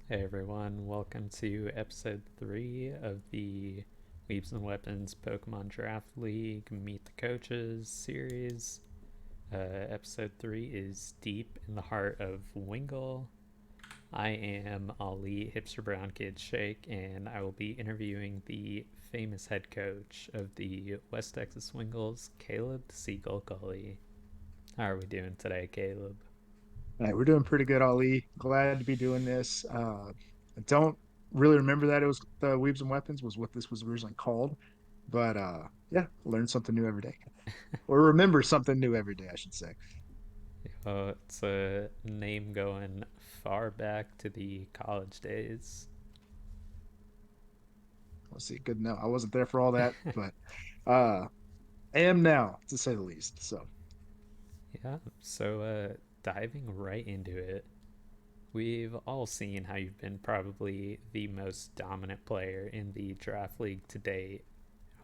Hey everyone, welcome to episode 3 of the Weaves and Weapons Pokemon Draft League Meet the Coaches series. Episode 3 is Deep in the Heart of Wingull. I am Ali hipsterbrownkid Sheikh, and I will be interviewing the famous head coach of the West Texas Wingulls, Caleb C Gull Gulley. How are we doing today, Caleb? All right, we're doing pretty good, Ali. Glad to be doing this. I don't really remember that it was the Weaves and Weapons was what this was originally called, but yeah, learn something new every day, or remember something new every day, I should say. It's a name going far back to the college days. Let's see, good to know. I wasn't there for all that, but uh, am now, to say the least. So Yeah, so diving right into it, we've all seen how you've been probably the most dominant player in the draft league to date,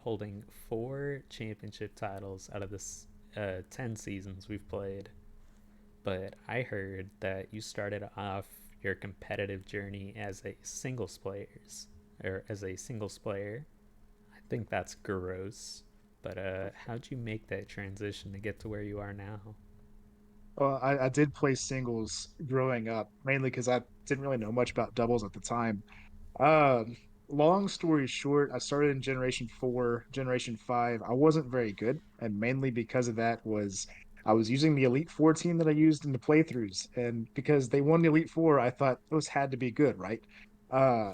holding 4 championship titles out of the 10 seasons we've played. But I heard that you started off your competitive journey as a singles players or as a singles player. I think that's gross. But how'd you make that transition to get to where you are now? I did play singles growing up, mainly because I didn't really know much about doubles at the time. Um, Long story short, I started in Generation 4, Generation 5. I wasn't very good, and mainly because of that was I was using the Elite Four team that I used in the playthroughs, and because they won the Elite Four, I thought those had to be good, right?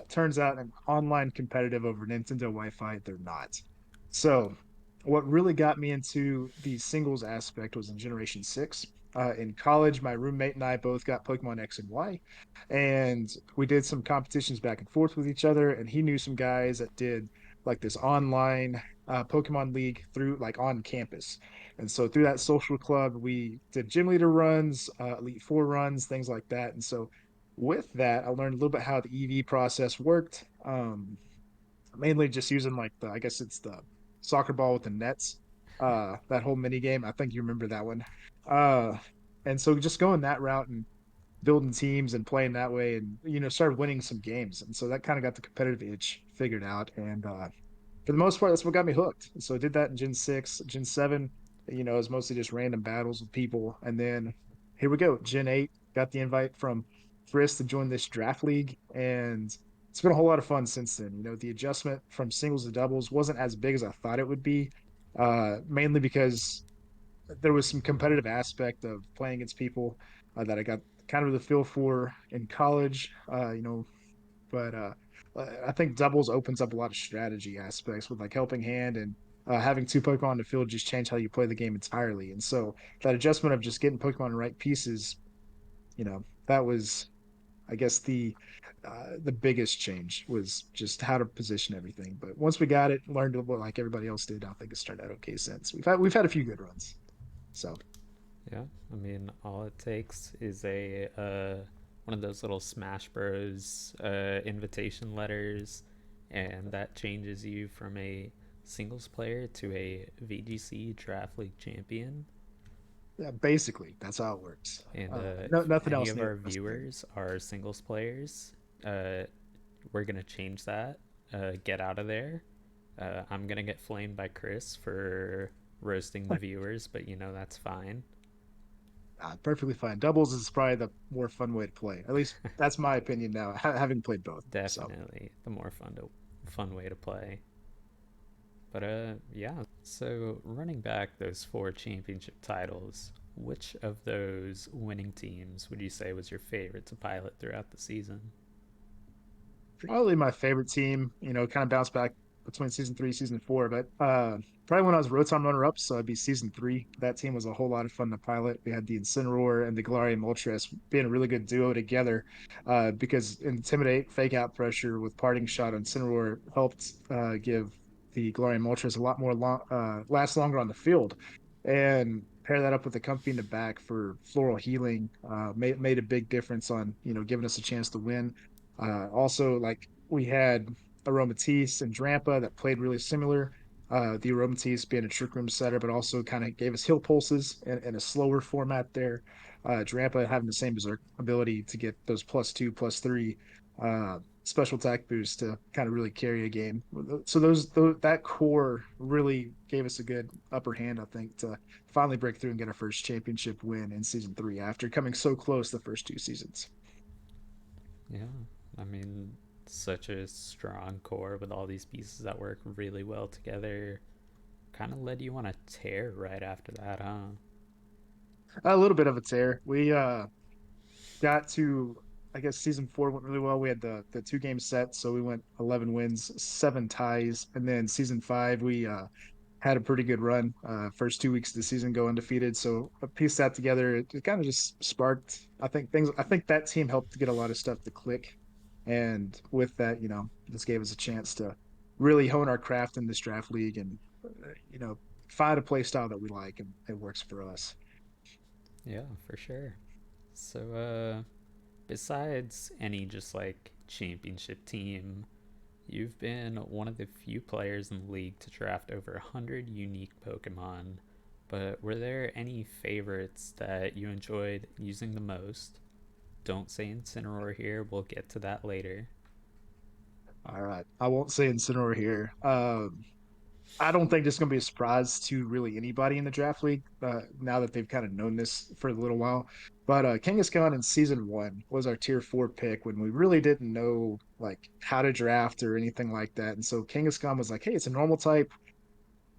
Turns out in online competitive over Nintendo Wi-Fi, they're not. So, what really got me into the singles aspect was in Generation 6. In college, my roommate and I both got Pokemon X and Y, and we did some competitions back and forth with each other. And he knew some guys that did like this online Pokemon League through like on campus. And so through that social club, we did gym leader runs, Elite Four runs, things like that. And so with that, I learned a little bit how the EV process worked. Mainly just using like the, I guess it's the soccer ball with the nets. That whole mini game. I think you remember that one. Uh, and so just going that route and building teams and playing that way and started winning some games, and so that kind of got the competitive itch figured out. And for the most part, that's what got me hooked. So I did that in Gen 6. Gen 7, it was mostly just random battles with people. And then here we go, Gen 8, got the invite from Chris to join this draft league, and it's been a whole lot of fun since then. The adjustment from singles to doubles wasn't as big as I thought it would be, mainly because there was some competitive aspect of playing against people that I got kind of the feel for in college, but I think doubles opens up a lot of strategy aspects with like helping hand and having two Pokemon in the field just change how you play the game entirely. And so that adjustment of just getting Pokemon in the right pieces, that was, I guess, the biggest change was just how to position everything. But once we got it, learned it like everybody else did, I think it started out okay since. We've had a few good runs. So Yeah, I mean, all it takes is a one of those little Smash Bros. Invitation letters, and that changes you from a singles player to a VGC Draft League champion. yeah, basically that's how it works. And No, if nothing any else of near our us did. viewers are singles players, uh, we're gonna change that. Get out of there. I'm gonna get flamed by Chris for roasting the viewers, but that's fine. Perfectly fine. Doubles is probably the more fun way to play. At least that's my opinion now, having played both. So Definitely the more fun way to play. But yeah. So running back those 4 championship titles, which of those winning teams would you say was your favorite to pilot throughout the season? probably my favorite team, kind of bounce back between season 3, season 4, but probably when I was Rotom runner up, so it'd be season 3. That team was a whole lot of fun to pilot. We had the Incineroar and the Galarian Moltres being a really good duo together, because Intimidate, Fake Out Pressure with Parting Shot on Incineroar helped give the Galarian Moltres a lot more last longer on the field. And pair that up with the Comfy in the back for floral healing, made a big difference on, giving us a chance to win. Also, like we had Aromatisse and Drampa that played really similar. The Aromatisse being a Trick Room setter, but also kind of gave us heal pulses in a slower format there. Drampa having the same Berserk ability to get those +2, +3. special attack boost to kind of really carry a game. So that core really gave us a good upper hand, I think, to finally break through and get our first championship win in season three after coming so close the first two seasons. Yeah, I mean, such a strong core with all these pieces that work really well together. Kind of led you on a tear right after that, huh? A little bit of a tear. We got to I guess season four went really well. We had the two game set, so we went 11 wins, seven ties, and then season five we had a pretty good run. First 2 weeks of the season go undefeated, so I pieced that together. It kind of just sparked. I think things. I think that team helped to get a lot of stuff to click, and with that, this gave us a chance to really hone our craft in this draft league and find a play style that we like and it works for us. Yeah, for sure. So, besides any just like championship team, you've been one of the few players in the league to draft over 100 unique Pokemon. But were there any favorites that you enjoyed using the most? Don't say Incineroar here, we'll get to that later. All right, I won't say Incineroar here. I don't think this is going to be a surprise to really anybody in the draft league now that they've kind of known this for a little while. But Kangaskhan in season one was our tier four pick when we really didn't know like how to draft or anything like that. And so Kangaskhan was like, hey, it's a normal type,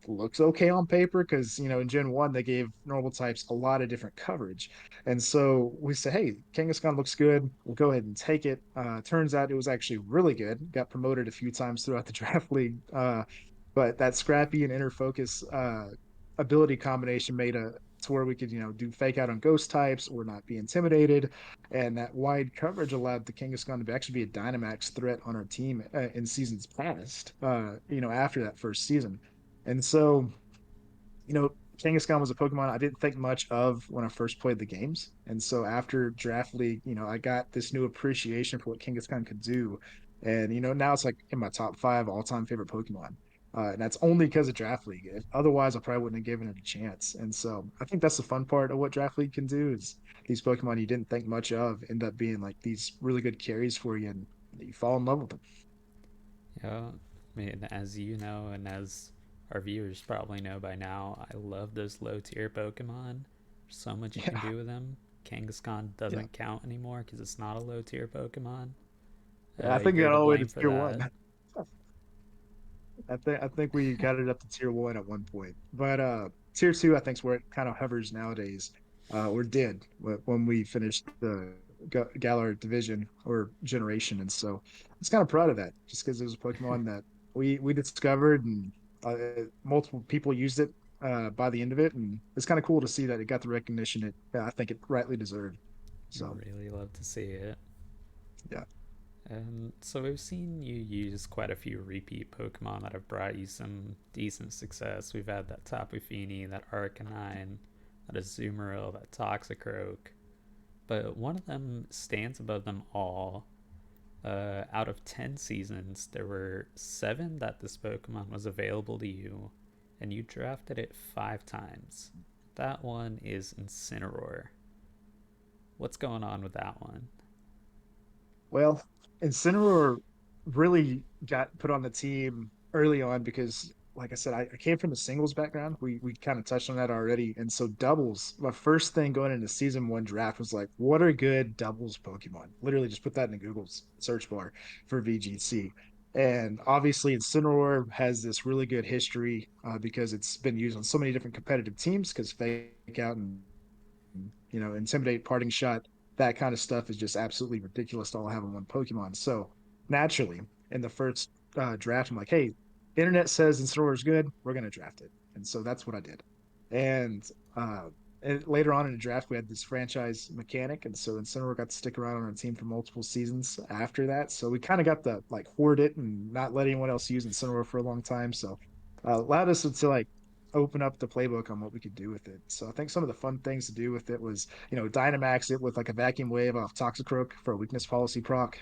looks okay on paper because in Gen 1 they gave normal types a lot of different coverage. And so we said, hey, Kangaskhan looks good. We'll go ahead and take it. Turns out it was actually really good. Got promoted a few times throughout the draft league. But that scrappy and inner focus ability combination made a to where we could, do fake out on ghost types or not be intimidated. And that wide coverage allowed the Kangaskhan to actually be a Dynamax threat on our team in seasons past, after that first season. And so, you know, Kangaskhan was a Pokemon I didn't think much of when I first played the games. And so after Draft League, I got this new appreciation for what Kangaskhan could do. And, now it's like in my top five all-time favorite Pokemon. And that's only because of Draft League. Otherwise, I probably wouldn't have given it a chance. And so I think that's the fun part of what Draft League can do is these Pokemon you didn't think much of end up being like these really good carries for you and you fall in love with them. Yeah, I mean, as you know, and as our viewers probably know by now, I love those low tier Pokemon. There's so much you can Yeah. do with them. Kangaskhan Yeah. doesn't count anymore because it's not a low tier Pokemon. Yeah, I think we You're got to all the way to blame for tier one. that. I think we got it up to tier one at one point, but tier two I think is where it kind of hovers nowadays, or did when we finished the Galar division or generation, and so I was kind of proud of that, just because it was a Pokemon that we discovered and multiple people used it by the end of it, and it's kind of cool to see that it got the recognition it I think it rightly deserved. So Really love to see it. yeah, And so we've seen you use quite a few repeat Pokemon that have brought you some decent success. We've had that Tapu Fini, that Arcanine, that Azumarill, that Toxicroak. But one of them stands above them all. Out of 10 seasons, there were 7 that this Pokemon was available to you, and you drafted it 5 times. That one is Incineroar. What's going on with that one? well, Incineroar really got put on the team early on because, like I said, I came from the singles background. We kind of touched on that already, and so doubles. My first thing going into season one draft was like, what are good doubles Pokemon? Literally, just put that in the Google's search bar for VGC. And obviously, Incineroar has this really good history because it's been used on so many different competitive teams. Because fake out and intimidate, parting shot, that kind of stuff is just absolutely ridiculous to all have in one Pokemon. So naturally, in the first draft, I'm like, hey, internet says Incineroar is good. We're going to draft it. And so that's what I did. And, uh, and later on in the draft, we had this franchise mechanic. And so Incineroar got to stick around on our team for multiple seasons after that. So we kind of got to like hoard it and not let anyone else use Incineroar for a long time. So allowed us to like open up the playbook on what we could do with it. So I think some of the fun things to do with it was, Dynamax it with like a vacuum wave off Toxicroak for a weakness policy proc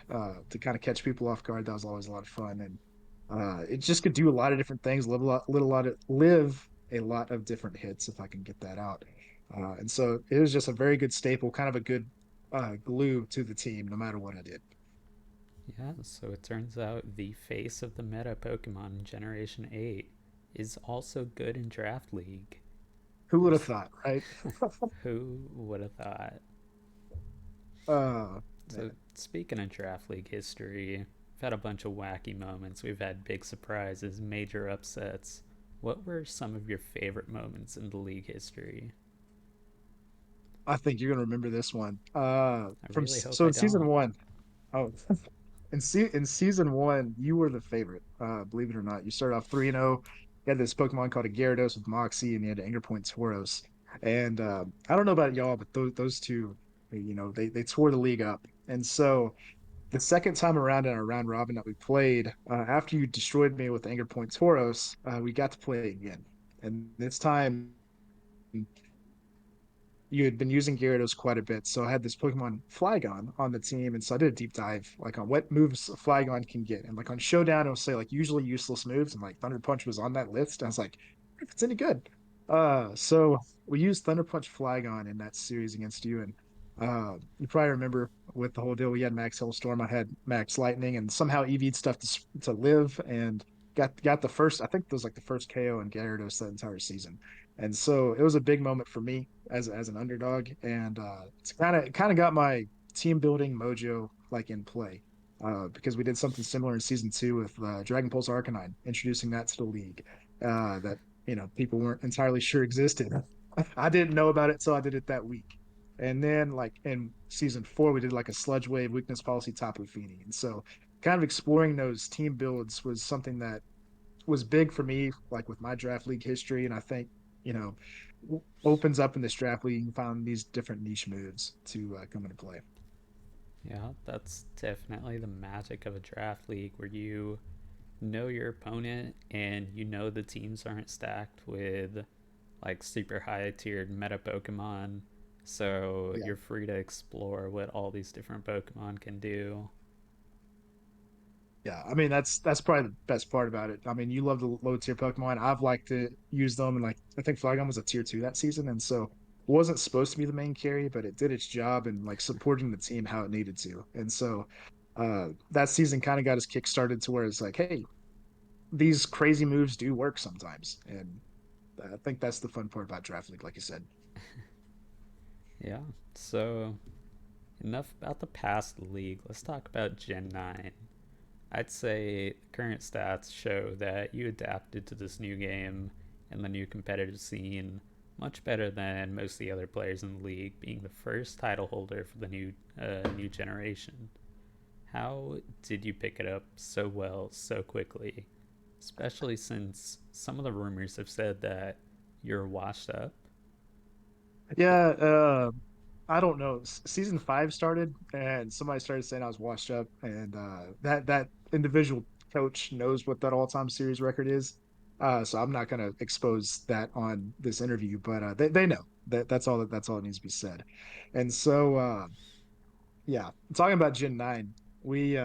to kind of catch people off guard. That was always a lot of fun. And it just could do a lot of different things, live a lot of different hits if I can get that out. And so it was just a very good staple, kind of a good glue to the team, no matter what I did. Yeah, so it turns out the face of the meta Pokemon in Generation 8 is also good in Draft League. Who would have There's thought, right? who would have thought? uh So, Man. speaking of Draft League history, we've had a bunch of wacky moments. We've had big surprises, major upsets. What were some of your favorite moments in the league history? I think you're gonna remember this one. I really hope So I in season don't. one, oh, in season one, you were the favorite. Believe it or not, you started off 3-0. You had this Pokemon called a Gyarados with Moxie, and you had an Anger Point Tauros. And I don't know about y'all, but those two, they tore the league up. And so the second time around in our round robin that we played, after you destroyed me with Anger Point Tauros, we got to play again. And this time you had been using Gyarados quite a bit, so I had this Pokemon Flygon on the team, and so I did a deep dive like on what moves Flygon can get, and like on Showdown it'll say like usually useless moves, and like Thunder Punch was on that list. And I was like, if it's any good. So we used Thunder Punch Flygon in that series against you, and you probably remember with the whole deal we had Max Hellstorm, I had Max Lightning, and somehow EV'd stuff to live and got the first. I think it was like the first KO in Gyarados that entire season. And so it was a big moment for me as an underdog, and it's kind of got my team building mojo like in play, because we did something similar in season two with Dragon Pulse Arcanine, introducing that to the league, that people weren't entirely sure existed. I didn't know about it till I did it that week. And then like in season four, we did like a sludge wave weakness policy Tapu Fini. And so kind of exploring those team builds was something that was big for me, like with my draft league history. And I think, you know, opens up in this draft league and found these different niche moves to come into play. Yeah, that's definitely the magic of a draft league where you know your opponent and you know the teams aren't stacked with like super high tiered meta Pokemon. So Yeah. you're free to explore what all these different Pokemon can do. Yeah. I mean, that's probably the best part about it. I mean, you love the low tier Pokemon. I've liked to use them, and like I think Flygon was a tier two that season. And so it wasn't supposed to be the main carry, but it did its job in like supporting the team how it needed to. And so that season kind of got us kick started to where it's like, hey, these crazy moves do work sometimes. And I think that's the fun part about draft league, like you said. Yeah, so enough about the past league. Let's talk about Gen 9. I'd say current stats show that you adapted to this new game and the new competitive scene much better than most of the other players in the league, being the first title holder for the new generation. How did you pick it up so well so quickly? Especially since some of the rumors have said that you're washed up. Yeah, I don't know. Season five started, and somebody started saying I was washed up, and that individual coach knows what that all time series record is. So I'm not gonna expose that on this interview, but they know that's all that needs to be said. And so yeah, talking about Gen 9, we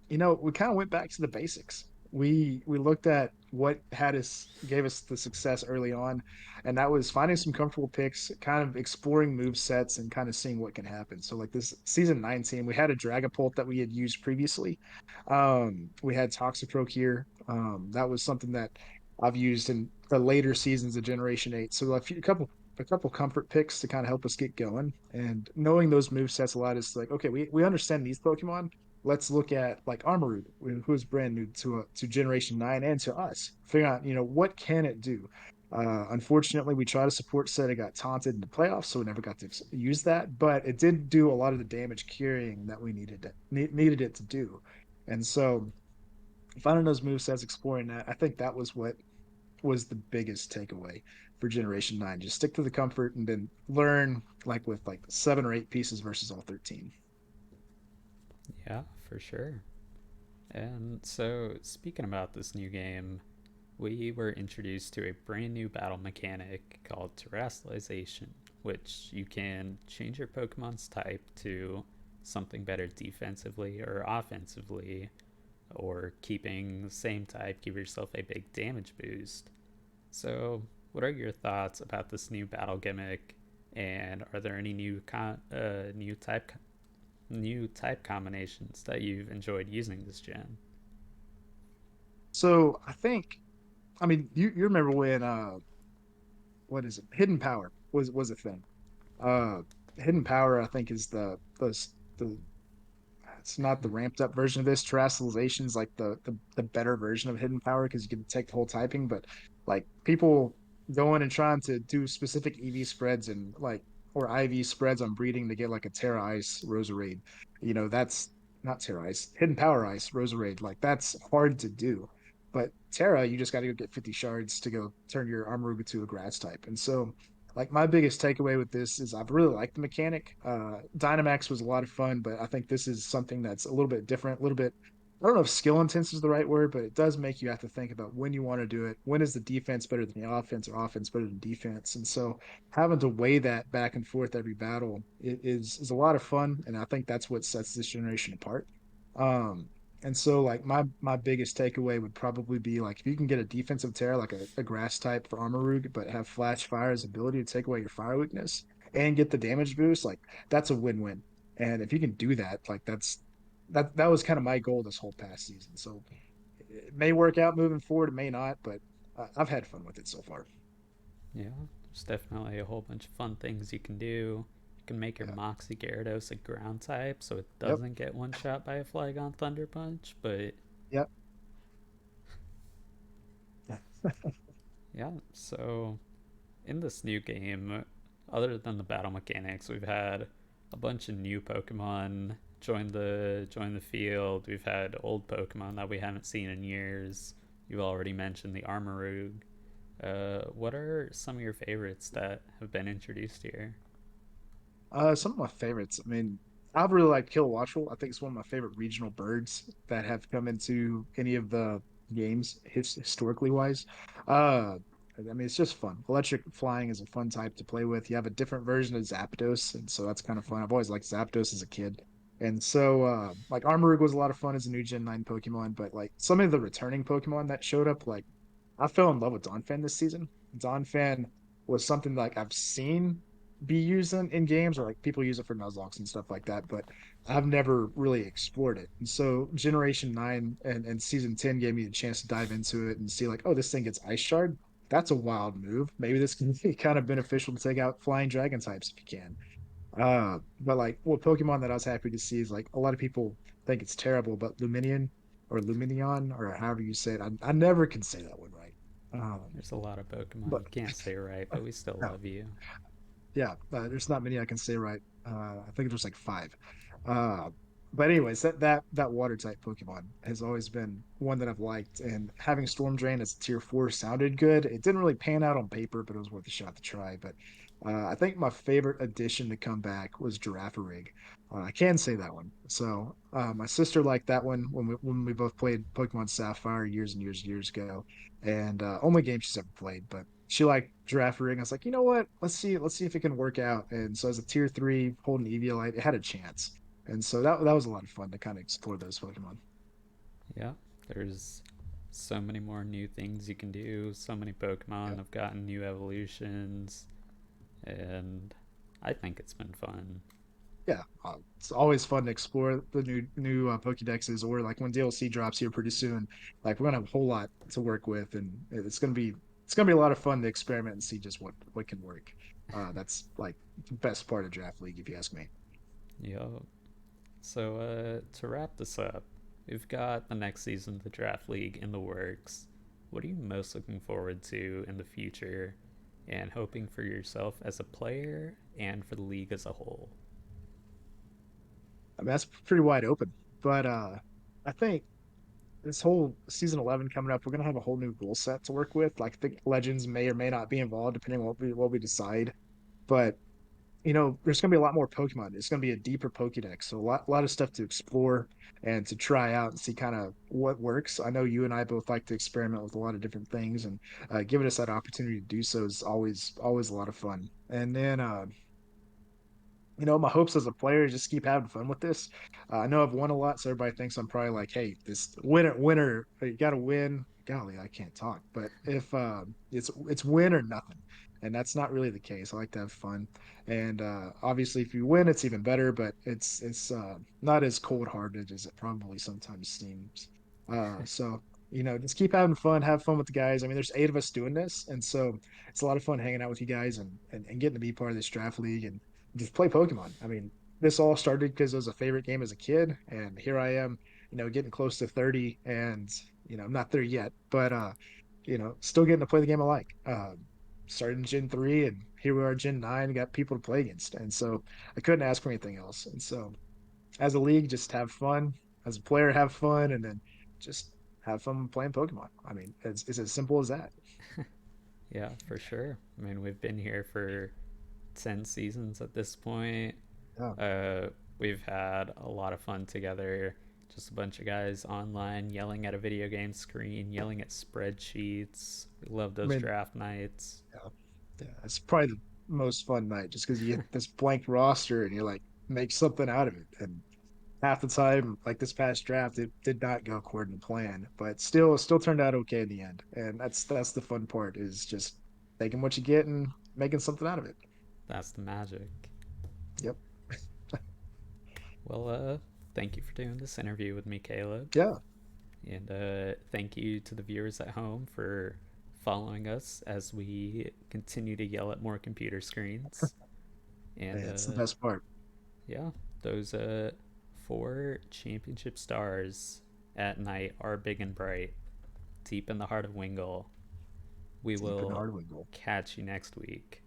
we kind of went back to the basics. We looked at what had us gave us the success early on, and that was finding some comfortable picks, kind of exploring move sets and kind of seeing what can happen. So like this season 19, we had a Dragapult that we had used previously. We had Toxicroak here. That was something that I've used in the later seasons of Generation 8. So a couple comfort picks to kind of help us get going. And knowing those move sets allowed us to like, okay, we understand these Pokemon. Let's look at like Armarouge, who's brand new to Generation 9 and to us. Figure out, what can it do? Unfortunately, we tried a support set. It got taunted in the playoffs, so we never got to use that. But it did do a lot of the damage carrying that we needed it to do. And so finding those move sets, exploring that, I think that was what was the biggest takeaway for Generation 9. Just stick to the comfort and then learn like with like 7 or 8 pieces versus all 13. Yeah, for sure. And so, speaking about this new game, we were introduced to a brand new battle mechanic called terrestrialization, which you can change your Pokemon's type to something better defensively or offensively, or keeping the same type, give yourself a big damage boost. So, what are your thoughts about this new battle gimmick? And are there any new new type combinations that you've enjoyed using this gen? So I think, I mean, you remember when what is it? Hidden Power was a thing. Uh, Hidden Power, I think, is the it's not the ramped up version of this. Terrestrialization is like the better version of hidden power because you can take the whole typing, but like people going and trying to do specific EV spreads and like or IV spreads on breeding to get like a Terra Ice Roserade. That's not Terra Ice, hidden power ice Roserade. Like that's hard to do. But Terra, you just got to go get 50 shards to go turn your Armaruga to a grass type. And so like my biggest takeaway with this is I've really liked the mechanic. Dynamax was a lot of fun, but I think this is something that's a little bit different, a little bit. I don't know if skill intense is the right word, but it does make you have to think about when you want to do it. When is the defense better than the offense, or offense better than defense? And so having to weigh that back and forth every battle is a lot of fun, and I think that's what sets this generation apart. Um, and so like my biggest takeaway would probably be like if you can get a defensive tear like a grass type for Armarouge, but have Flash Fire's ability to take away your fire weakness and get the damage boost, like that's a win-win. And if you can do that, like that was kind of my goal this whole past season. So it may work out moving forward, it may not, but I've had fun with it so far. Yeah, there's definitely a whole bunch of fun things you can do. You can make your Yeah. Moxie Gyarados a ground type so it Yep. doesn't get one shot by a Flygon Thunder Punch, but Yep. yeah, so in this new game, other than the battle mechanics, we've had a bunch of new Pokemon join the field. We've had old Pokemon that we haven't seen in years. You've already mentioned the Armarouge. What are some of your favorites that have been introduced here? Some of my favorites. I mean, I really like Kilowattrel. I think it's one of my favorite regional birds that have come into any of the games historically wise. Uh, I mean, it's just fun. Electric flying is a fun type to play with. You have a different version of Zapdos, and so that's kind of fun. I've always liked Zapdos as a kid. And so, like Armarouge was a lot of fun as a new Gen 9 Pokemon, but like some of the returning Pokemon that showed up, like I fell in love with Donphan this season. Donphan was something like I've seen be used in games or like people use it for Nuzlocke and stuff like that, but I've never really explored it. And so Generation 9 and Season 10 gave me a chance to dive into it and see like, oh, this thing gets Ice Shard. That's a wild move. Maybe this can be kind of beneficial to take out flying dragon types if you can. But like what Pokemon that I was happy to see is like a lot of people think it's terrible, but Luminion or Luminion or however you say it, I never can say that one right. Um, There's a lot of Pokemon but you can't say right, but we still no, love you. yeah, there's not many I can say right. I think there's like five. Uh, but anyways, that water type Pokemon has always been one that I've liked, and having Storm Drain as a tier 4 sounded good. It didn't really pan out on paper, but it was worth a shot to try. But I think my favorite addition to come back was Girafarig. I can say that one. So my sister liked that one when we both played Pokemon Sapphire years and years and years ago, and only game she's ever played, but she liked Girafarig. I was like, you know what? Let's see if it can work out. And so as a tier 3 holding Eviolite, it had a chance. And so that was a lot of fun to kind of explore those Pokemon. Yeah, there's so many more new things you can do. So many Yeah, Pokemon have gotten new evolutions, and I think it's been fun. yeah. It's always fun to explore the new Pokédexes, or like when DLC drops here pretty soon. Like we're gonna have a whole lot to work with, and it's gonna be a lot of fun to experiment and see just what can work. That's like the best part of Draft League, if you ask me. Yo, so to wrap this up, we've got the next season of the Draft League in the works. What are you most looking forward to in the future and hoping for yourself as a player and for the league as a whole? I mean, that's pretty wide open, but I think this whole season 11 coming up, we're gonna have a whole new rule set to work with. Like, I think legends may or may not be involved depending on what we decide. But there's gonna be a lot more Pokemon. It's gonna be a deeper Pokédex, so a lot of stuff to explore and to try out and see kind of what works. I know you and I both like to experiment with a lot of different things, and giving us that opportunity to do so is always a lot of fun. And then my hopes as a player is just keep having fun with this. I know I've won a lot, so everybody thinks I'm probably like, hey, this winner, you got to win. Golly, I can't talk, but if it's win or nothing. and that's not really the case. I like to have fun, and obviously, if you win, it's even better. But it's not as cold hearted as it probably sometimes seems. So just keep having fun, have fun with the guys. I mean, there's 8 of us doing this, and so it's a lot of fun hanging out with you guys and getting to be part of this draft league and just play Pokemon. I mean, this all started because it was a favorite game as a kid, and here I am, getting close to 30, and I'm not there yet, but still getting to play the game I like. Started in Gen 3, and here we are, Gen 9, got people to play against, and so I couldn't ask for anything else. And so, as a league, just have fun. As a player, have fun, and then just have fun playing Pokemon. I mean, it's as simple as that. Yeah, for sure. I mean, we've been here for 10 seasons at this point. Yeah, Uh, we've had a lot of fun together. Just a bunch of guys online yelling at a video game screen, yelling at spreadsheets. We love I those mean, draft nights. yeah, yeah, it's probably the most fun night just because you get this blank roster and you like make something out of it. And half the time, like this past draft, it did not go according to plan, but still turned out okay in the end. And that's the fun part is just taking what you get and making something out of it. That's the magic. Yep. Well, thank you for doing this interview with me, Caleb. Yeah. And thank you to the viewers at home for following us as we continue to yell at more computer screens. And Yeah, it's the best part. yeah, those 4 championship stars at night are big and bright, deep in the heart of Wingull. We Deep in the will hard goal. catch you next week.